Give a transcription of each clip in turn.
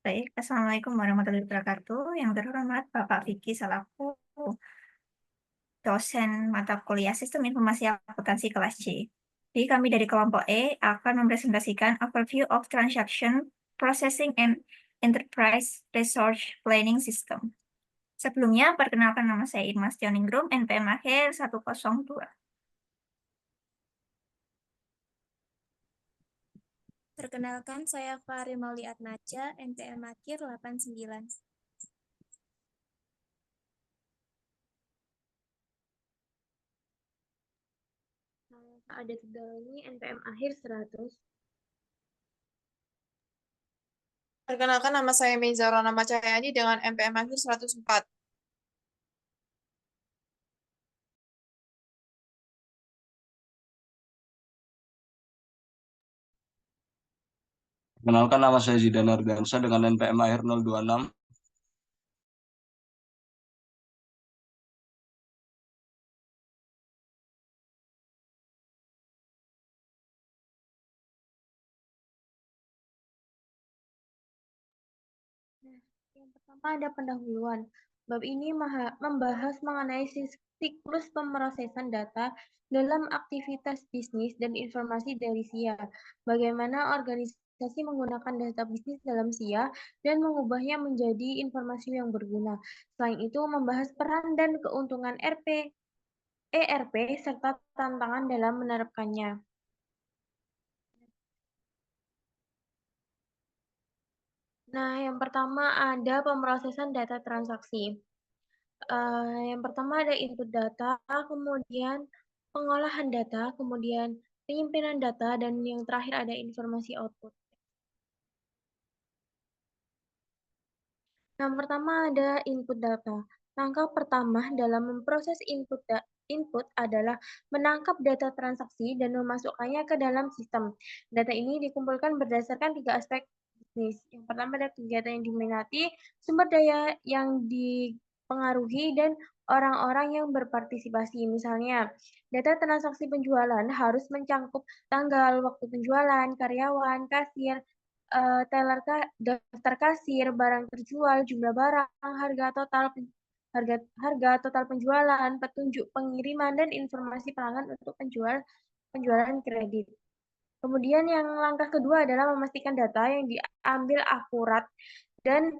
Baik, Assalamualaikum warahmatullahi wabarakatuh. Yang terhormat Bapak Vicky selaku dosen mata kuliah Sistem Informasi Akuntansi kelas C. Jadi kami dari kelompok E akan mempresentasikan overview of transaction processing and enterprise resource planning system. Sebelumnya, perkenalkan nama saya Irmas Joningrum, NPM akhir 102. Perkenalkan, saya Fahri Mauli Atmaja, NPM akhir 89. Saya ada ini NPM akhir 100. Perkenalkan, nama saya Meizara Nama Cahyani dengan NPM akhir 104. Perkenalkan, nama saya Zidan Argansa dengan NPM akhir 026. Yang pertama ada pendahuluan. Bab ini membahas mengenai siklus pemrosesan data dalam aktivitas bisnis dan informasi dari SIA. Bagaimana organisasi menggunakan data bisnis dalam SIA dan mengubahnya menjadi informasi yang berguna. Selain itu, membahas peran dan keuntungan ERP serta tantangan dalam menerapkannya. Nah, yang pertama ada pemrosesan data transaksi. Yang pertama ada input data, kemudian pengolahan data, kemudian penyimpanan data, dan yang terakhir ada informasi output. Yang pertama ada input data. Langkah pertama dalam memproses input adalah menangkap data transaksi dan memasukkannya ke dalam sistem. Data ini dikumpulkan berdasarkan 3 aspek bisnis. Yang pertama ada kegiatan yang diminati, sumber daya yang dipengaruhi, dan orang-orang yang berpartisipasi. Misalnya, data transaksi penjualan harus mencangkup tanggal, waktu penjualan, karyawan, kasir, teller daftar kasir, barang terjual, jumlah barang, harga total penjualan, petunjuk pengiriman, dan informasi pelanggan untuk penjualan kredit. Kemudian yang langkah kedua adalah memastikan data yang diambil akurat dan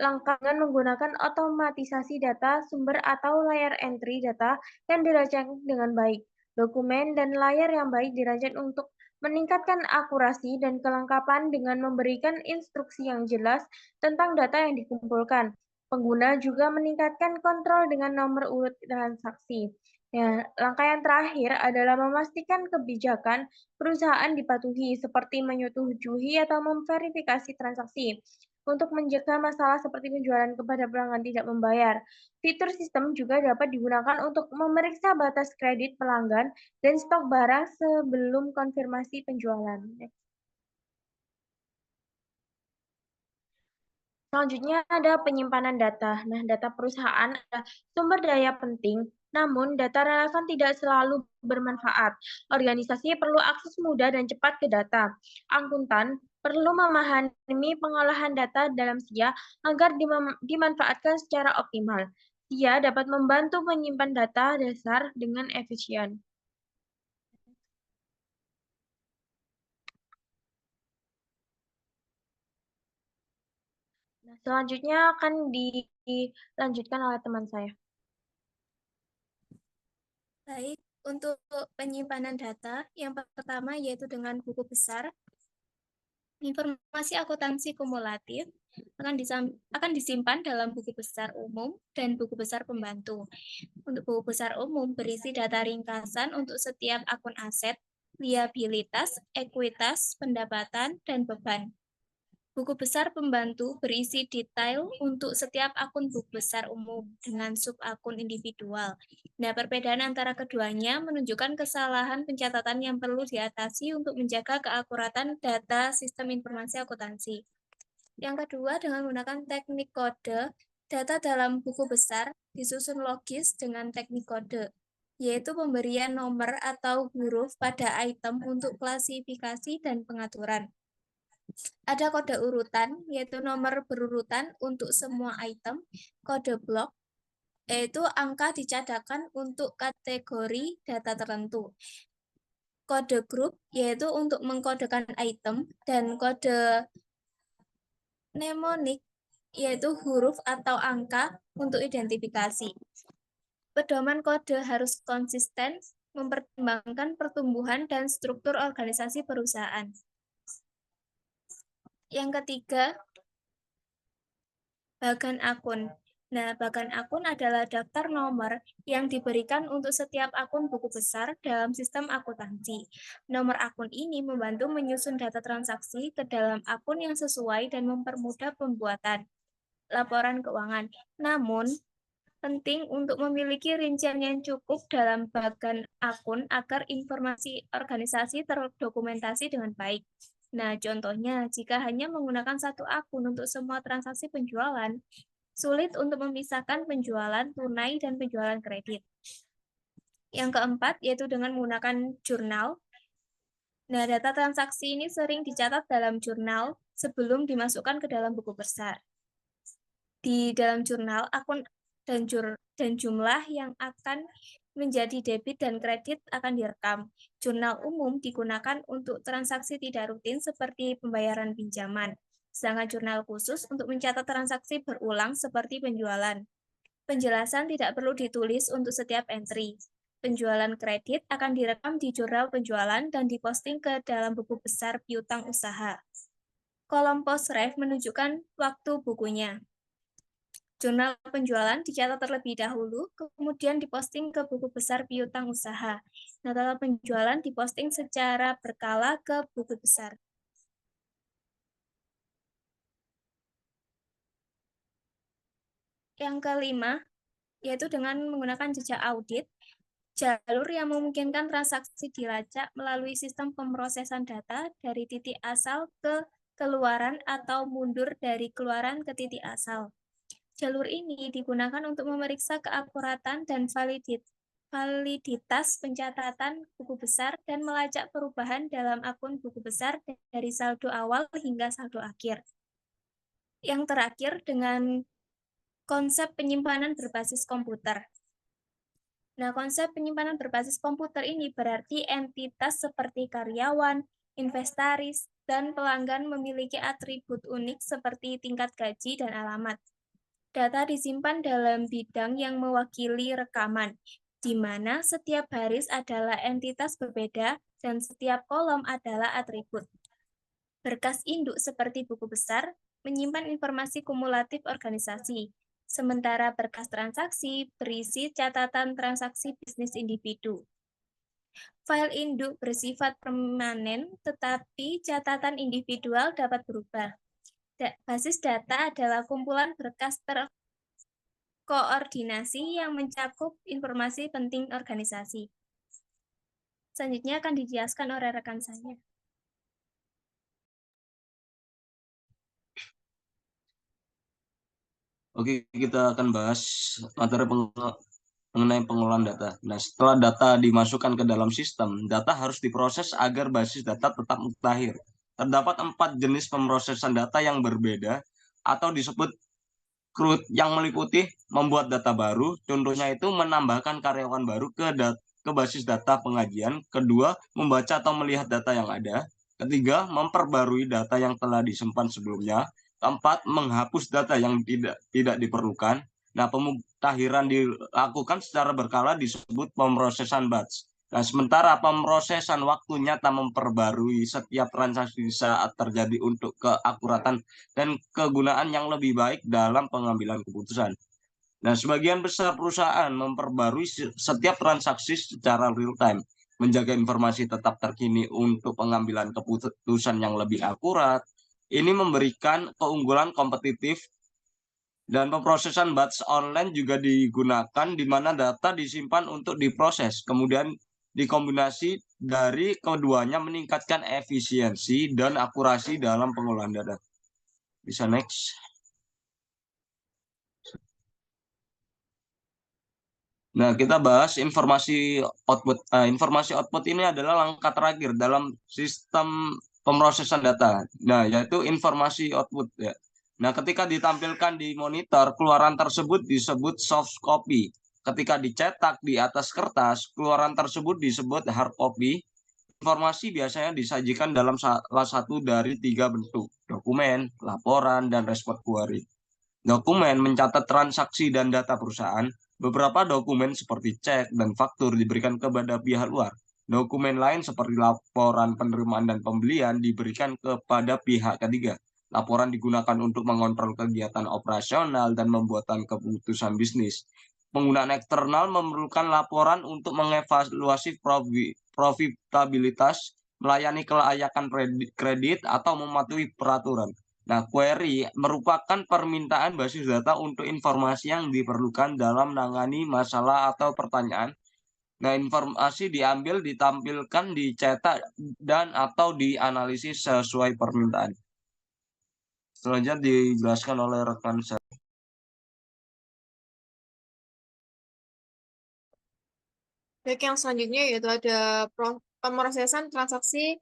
lengkap dengan menggunakan otomatisasi data sumber atau layar entry data yang dirancang dengan baik. Dokumen dan layar yang baik dirancang untuk meningkatkan akurasi dan kelengkapan dengan memberikan instruksi yang jelas tentang data yang dikumpulkan. Pengguna juga meningkatkan kontrol dengan nomor urut transaksi. Ya, langkah yang terakhir adalah memastikan kebijakan perusahaan dipatuhi, seperti menyetujui atau memverifikasi transaksi untuk mencegah masalah seperti penjualan kepada pelanggan tidak membayar. Fitur sistem juga dapat digunakan untuk memeriksa batas kredit pelanggan dan stok barang sebelum konfirmasi penjualan. Selanjutnya ada penyimpanan data. Nah, data perusahaan adalah sumber daya penting, namun data relevan tidak selalu bermanfaat. Organisasi perlu akses mudah dan cepat ke data. Akuntan perlu memahami pengolahan data dalam SIA agar dimanfaatkan secara optimal. SIA dapat membantu menyimpan data dasar dengan efisien. Nah, selanjutnya akan dilanjutkan oleh teman saya. Baik, untuk penyimpanan data, yang pertama yaitu dengan buku besar. Informasi akuntansi kumulatif akan disimpan dalam buku besar umum dan buku besar pembantu. Untuk buku besar umum berisi data ringkasan untuk setiap akun aset, liabilitas, ekuitas, pendapatan, dan beban. Buku besar pembantu berisi detail untuk setiap akun buku besar umum dengan sub-akun individual. Nah, perbedaan antara keduanya menunjukkan kesalahan pencatatan yang perlu diatasi untuk menjaga keakuratan data sistem informasi akuntansi. Yang kedua, dengan menggunakan teknik kode, data dalam buku besar disusun logis dengan teknik kode, yaitu pemberian nomor atau huruf pada item untuk klasifikasi dan pengaturan. Ada kode urutan, yaitu nomor berurutan untuk semua item. Kode blok, yaitu angka dicadangkan untuk kategori data tertentu. Kode grup, yaitu untuk mengkodekan item. Dan kode mnemonik, yaitu huruf atau angka untuk identifikasi. Pedoman kode harus konsisten, mempertimbangkan pertumbuhan dan struktur organisasi perusahaan. Yang ketiga, bagan akun. Nah, bagan akun adalah daftar nomor yang diberikan untuk setiap akun buku besar dalam sistem akuntansi. Nomor akun ini membantu menyusun data transaksi ke dalam akun yang sesuai dan mempermudah pembuatan laporan keuangan. Namun, penting untuk memiliki rincian yang cukup dalam bagan akun agar informasi organisasi terdokumentasi dengan baik. Nah, contohnya, jika hanya menggunakan satu akun untuk semua transaksi penjualan, sulit untuk memisahkan penjualan tunai dan penjualan kredit. Yang keempat, yaitu dengan menggunakan jurnal. Nah, data transaksi ini sering dicatat dalam jurnal sebelum dimasukkan ke dalam buku besar. Di dalam jurnal, akun dan jumlah yang akan menjadi debit dan kredit akan direkam. Jurnal umum digunakan untuk transaksi tidak rutin seperti pembayaran pinjaman. Sedangkan jurnal khusus untuk mencatat transaksi berulang seperti penjualan. Penjelasan tidak perlu ditulis untuk setiap entry. Penjualan kredit akan direkam di jurnal penjualan dan diposting ke dalam buku besar piutang usaha. Kolom post-ref menunjukkan waktu bukunya. Jurnal penjualan dicatat terlebih dahulu, kemudian diposting ke buku besar piutang usaha. Data penjualan diposting secara berkala ke buku besar. Yang kelima, yaitu dengan menggunakan jejak audit, jalur yang memungkinkan transaksi dilacak melalui sistem pemrosesan data dari titik asal ke keluaran atau mundur dari keluaran ke titik asal. Jalur ini digunakan untuk memeriksa keakuratan dan validitas pencatatan buku besar dan melacak perubahan dalam akun buku besar dari saldo awal hingga saldo akhir. Yang terakhir, dengan konsep penyimpanan berbasis komputer. Nah, konsep penyimpanan berbasis komputer ini berarti entitas seperti karyawan, inventaris, dan pelanggan memiliki atribut unik seperti tingkat gaji dan alamat. Data disimpan dalam bidang yang mewakili rekaman, di mana setiap baris adalah entitas berbeda dan setiap kolom adalah atribut. Berkas induk seperti buku besar menyimpan informasi kumulatif organisasi, sementara berkas transaksi berisi catatan transaksi bisnis individu. File induk bersifat permanen, tetapi catatan individual dapat berubah. Basis data adalah kumpulan berkas terkoordinasi yang mencakup informasi penting organisasi. Selanjutnya akan dijelaskan oleh rekan saya. Oke, kita akan bahas materi mengenai pengolahan data. Nah, setelah data dimasukkan ke dalam sistem, data harus diproses agar basis data tetap mutakhir. Terdapat 4 jenis pemrosesan data yang berbeda atau disebut CRUD yang meliputi membuat data baru, contohnya itu menambahkan karyawan baru ke basis data pengajian. Kedua, membaca atau melihat data yang ada. Ketiga, memperbarui data yang telah disimpan sebelumnya. Keempat, menghapus data yang tidak diperlukan. Nah, pemutakhiran dilakukan secara berkala disebut pemrosesan batch. Nah, sementara pemrosesan waktu nyata memperbarui setiap transaksi saat terjadi untuk keakuratan dan kegunaan yang lebih baik dalam pengambilan keputusan. Nah, sebagian besar perusahaan memperbarui setiap transaksi secara real time, menjaga informasi tetap terkini untuk pengambilan keputusan yang lebih akurat. Ini memberikan keunggulan kompetitif. Dan pemrosesan batch online juga digunakan di mana data disimpan untuk diproses, kemudian dikombinasi dari keduanya meningkatkan efisiensi dan akurasi dalam pengolahan data. Bisa next. Nah, kita bahas informasi output. Informasi output ini adalah langkah terakhir dalam sistem pemrosesan data. Nah, yaitu informasi output ya. Nah, ketika ditampilkan di monitor, keluaran tersebut disebut soft copy. Ketika dicetak di atas kertas, keluaran tersebut disebut hard copy. Informasi biasanya disajikan dalam salah satu dari 3 bentuk: dokumen, laporan, dan respon query. Dokumen mencatat transaksi dan data perusahaan. Beberapa dokumen seperti cek dan faktur diberikan kepada pihak luar. Dokumen lain seperti laporan penerimaan dan pembelian diberikan kepada pihak ketiga. Laporan digunakan untuk mengontrol kegiatan operasional dan membuatkan keputusan bisnis. Penggunaan eksternal memerlukan laporan untuk mengevaluasi profitabilitas, melayani kelayakan kredit, atau mematuhi peraturan. Nah, query merupakan permintaan basis data untuk informasi yang diperlukan dalam menangani masalah atau pertanyaan. Nah, informasi diambil, ditampilkan, dicetak, dan atau dianalisis sesuai permintaan. Selanjutnya dijelaskan oleh rekan saya. Baik, yang selanjutnya yaitu ada pemrosesan transaksi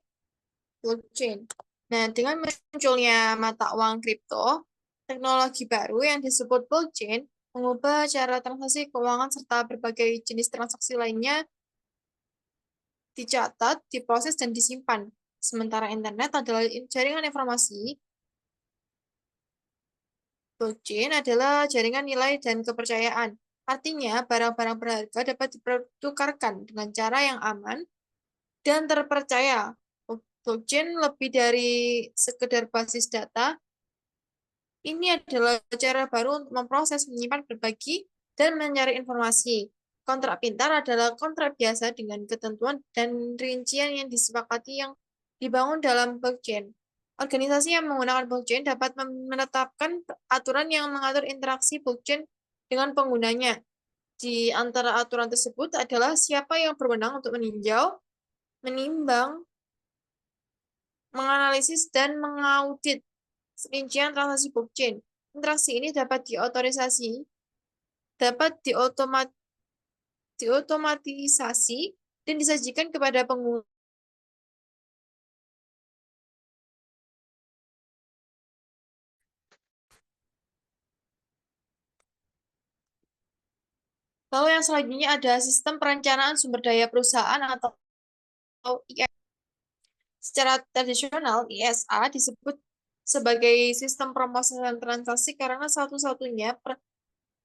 blockchain. Nah, dengan munculnya mata uang kripto, teknologi baru yang disebut blockchain mengubah cara transaksi keuangan serta berbagai jenis transaksi lainnya dicatat, diproses, dan disimpan. Sementara internet adalah jaringan informasi, blockchain adalah jaringan nilai dan kepercayaan. Artinya, barang-barang berharga dapat dipertukarkan dengan cara yang aman dan terpercaya. Blockchain lebih dari sekedar basis data. Ini adalah cara baru untuk memproses, menyimpan, berbagi, dan mencari informasi. Kontrak pintar adalah kontrak biasa dengan ketentuan dan rincian yang disepakati yang dibangun dalam blockchain. Organisasi yang menggunakan blockchain dapat menetapkan aturan yang mengatur interaksi blockchain dengan penggunanya. Di antara aturan tersebut adalah siapa yang berwenang untuk meninjau, menimbang, menganalisis, dan mengaudit rincian transaksi blockchain. Interaksi ini dapat diotomatisasi dan disajikan kepada pengguna. Lalu yang selanjutnya ada sistem perencanaan sumber daya perusahaan atau IS. Secara tradisional, ISA disebut sebagai sistem pemrosesan transaksi karena satu-satunya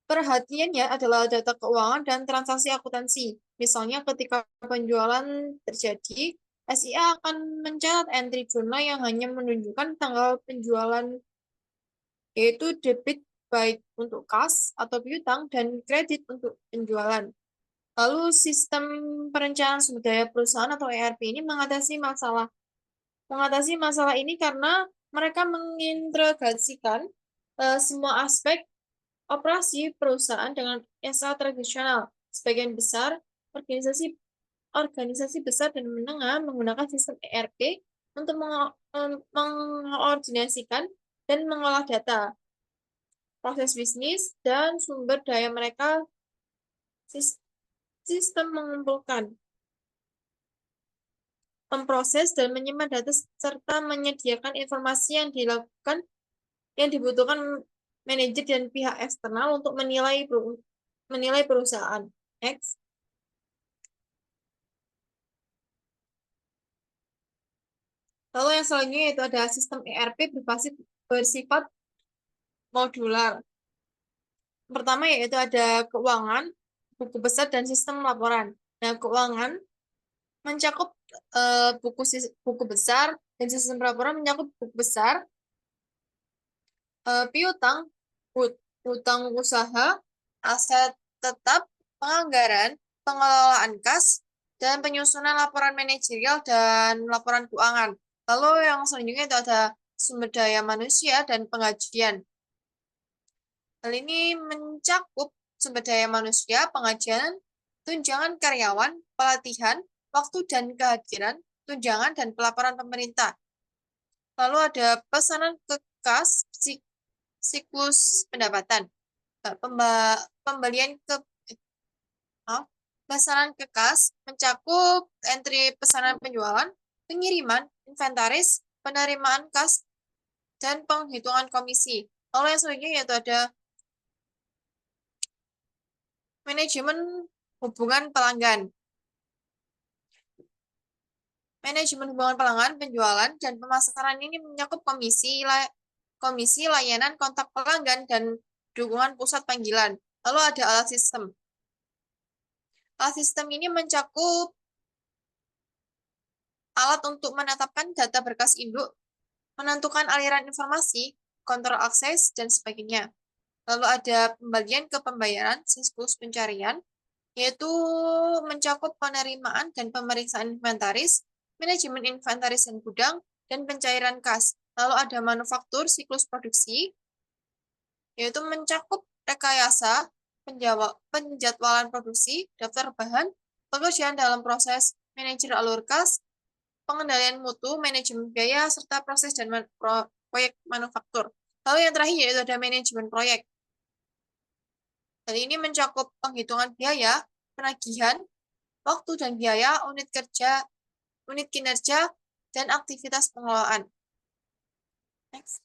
perhatiannya adalah data keuangan dan transaksi akuntansi. Misalnya ketika penjualan terjadi, SIA akan mencatat entry jurnal yang hanya menunjukkan tanggal penjualan, yaitu debit baik untuk kas atau piutang dan kredit untuk penjualan. Lalu sistem perencanaan sumber daya perusahaan atau ERP ini mengatasi masalah ini karena mereka mengintegrasikan semua aspek operasi perusahaan dengan SIA tradisional. Sebagian besar organisasi besar dan menengah menggunakan sistem ERP untuk mengkoordinasikan dan mengolah data, proses bisnis, dan sumber daya mereka. Sistem mengumpulkan, memproses, dan menyimpan data serta menyediakan informasi yang dibutuhkan manajer dan pihak eksternal untuk menilai perusahaan. Next. Lalu yang selanjutnya yaitu ada sistem ERP bersifat modular. Pertama yaitu ada keuangan, buku besar, dan sistem laporan. Nah, keuangan mencakup buku besar, dan sistem laporan mencakup buku besar, piutang, hutang usaha, aset tetap, penganggaran, pengelolaan kas, dan penyusunan laporan manajerial dan laporan keuangan. Lalu yang selanjutnya itu ada sumber daya manusia dan penggajian. Hal ini mencakup sumber daya manusia, pengajian, tunjangan karyawan, pelatihan, waktu dan kehadiran, tunjangan, dan pelaporan pemerintah. Lalu ada pesanan ke kas, siklus pendapatan, pesanan ke kas mencakup entry pesanan penjualan, pengiriman, inventaris, penerimaan kas, dan penghitungan komisi. Lalu yang selanjutnya yaitu ada manajemen hubungan pelanggan. Manajemen hubungan pelanggan, penjualan, dan pemasaran ini mencakup komisi layanan kontak pelanggan dan dukungan pusat panggilan. Lalu ada alat sistem. Alat sistem ini mencakup alat untuk menetapkan data berkas induk, menentukan aliran informasi, kontrol akses, dan sebagainya. Lalu ada pembagian ke pembayaran, siklus pencarian, yaitu mencakup penerimaan dan pemeriksaan inventaris, manajemen inventaris dan gudang, dan pencairan kas. Lalu ada manufaktur, siklus produksi, yaitu mencakup rekayasa, penjadwalan produksi, daftar bahan, pekerjaan dalam proses, manajer alur kas, pengendalian mutu, manajemen biaya, serta proses dan proyek manufaktur. Lalu yang terakhir yaitu ada manajemen proyek. Dan ini mencakup penghitungan biaya, penagihan, waktu dan biaya, unit kinerja, dan aktivitas pengelolaan. Next.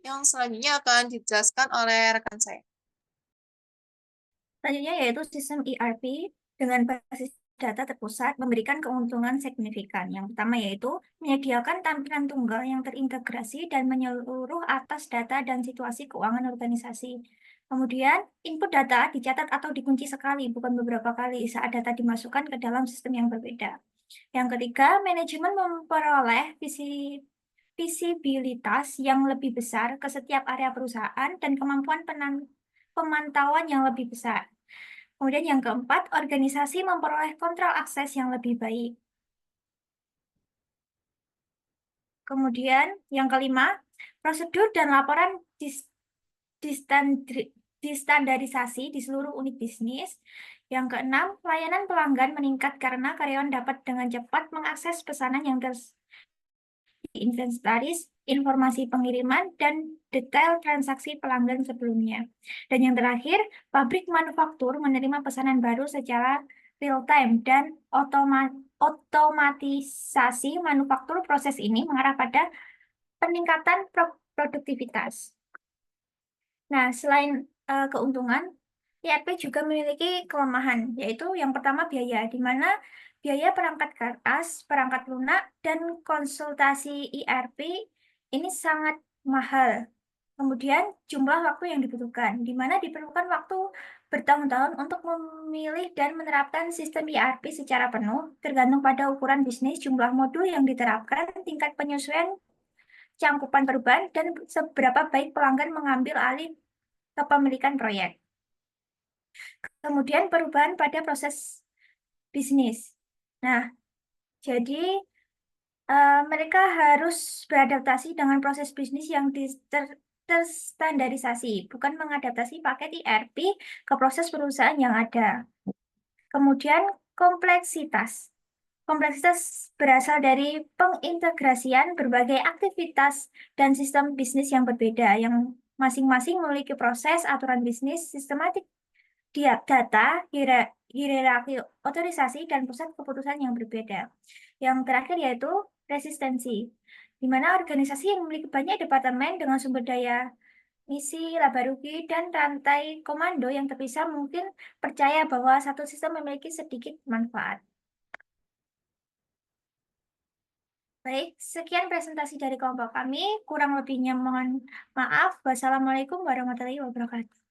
Yang selanjutnya akan dijelaskan oleh rekan saya. Selanjutnya yaitu sistem ERP dengan basis data terpusat memberikan keuntungan signifikan. Yang pertama yaitu menyediakan tampilan tunggal yang terintegrasi dan menyeluruh atas data dan situasi keuangan organisasi. Kemudian, input data dicatat atau dikunci sekali, bukan beberapa kali saat data dimasukkan ke dalam sistem yang berbeda. Yang ketiga, manajemen memperoleh visibilitas yang lebih besar ke setiap area perusahaan dan kemampuan pemantauan yang lebih besar. Kemudian yang keempat, organisasi memperoleh kontrol akses yang lebih baik. Kemudian yang kelima, prosedur dan laporan distandarisasi di seluruh unit bisnis. Yang keenam, layanan pelanggan meningkat karena karyawan dapat dengan cepat mengakses pesanan yang inventaris, informasi pengiriman, dan detail transaksi pelanggan sebelumnya. Dan yang terakhir, pabrik manufaktur menerima pesanan baru secara real-time dan otomatisasi manufaktur. Proses ini mengarah pada peningkatan produktivitas. Nah, selain keuntungan, ERP juga memiliki kelemahan, yaitu yang pertama biaya, di mana biaya perangkat kertas, perangkat lunak, dan konsultasi ERP ini sangat mahal. Kemudian jumlah waktu yang dibutuhkan, di mana diperlukan waktu bertahun-tahun untuk memilih dan menerapkan sistem ERP secara penuh, tergantung pada ukuran bisnis, jumlah modul yang diterapkan, tingkat penyesuaian cangkupan perubahan, dan seberapa baik pelanggan mengambil alih kepemilikan proyek. Kemudian perubahan pada proses bisnis. Nah, jadi mereka harus beradaptasi dengan proses bisnis yang terstandarisasi, bukan mengadaptasi paket ERP ke proses perusahaan yang ada. Kemudian kompleksitas. Kompleksitas berasal dari pengintegrasian berbagai aktivitas dan sistem bisnis yang berbeda, yang masing-masing memiliki proses, aturan bisnis, sistematik data, hierarki otorisasi, dan pusat keputusan yang berbeda. Yang terakhir yaitu resistensi, di mana organisasi yang memiliki banyak departemen dengan sumber daya, misi, laba rugi, dan rantai komando yang terpisah mungkin percaya bahwa satu sistem memiliki sedikit manfaat. Baik, sekian presentasi dari kelompok kami. Kurang lebihnya mohon maaf. Wassalamualaikum warahmatullahi wabarakatuh.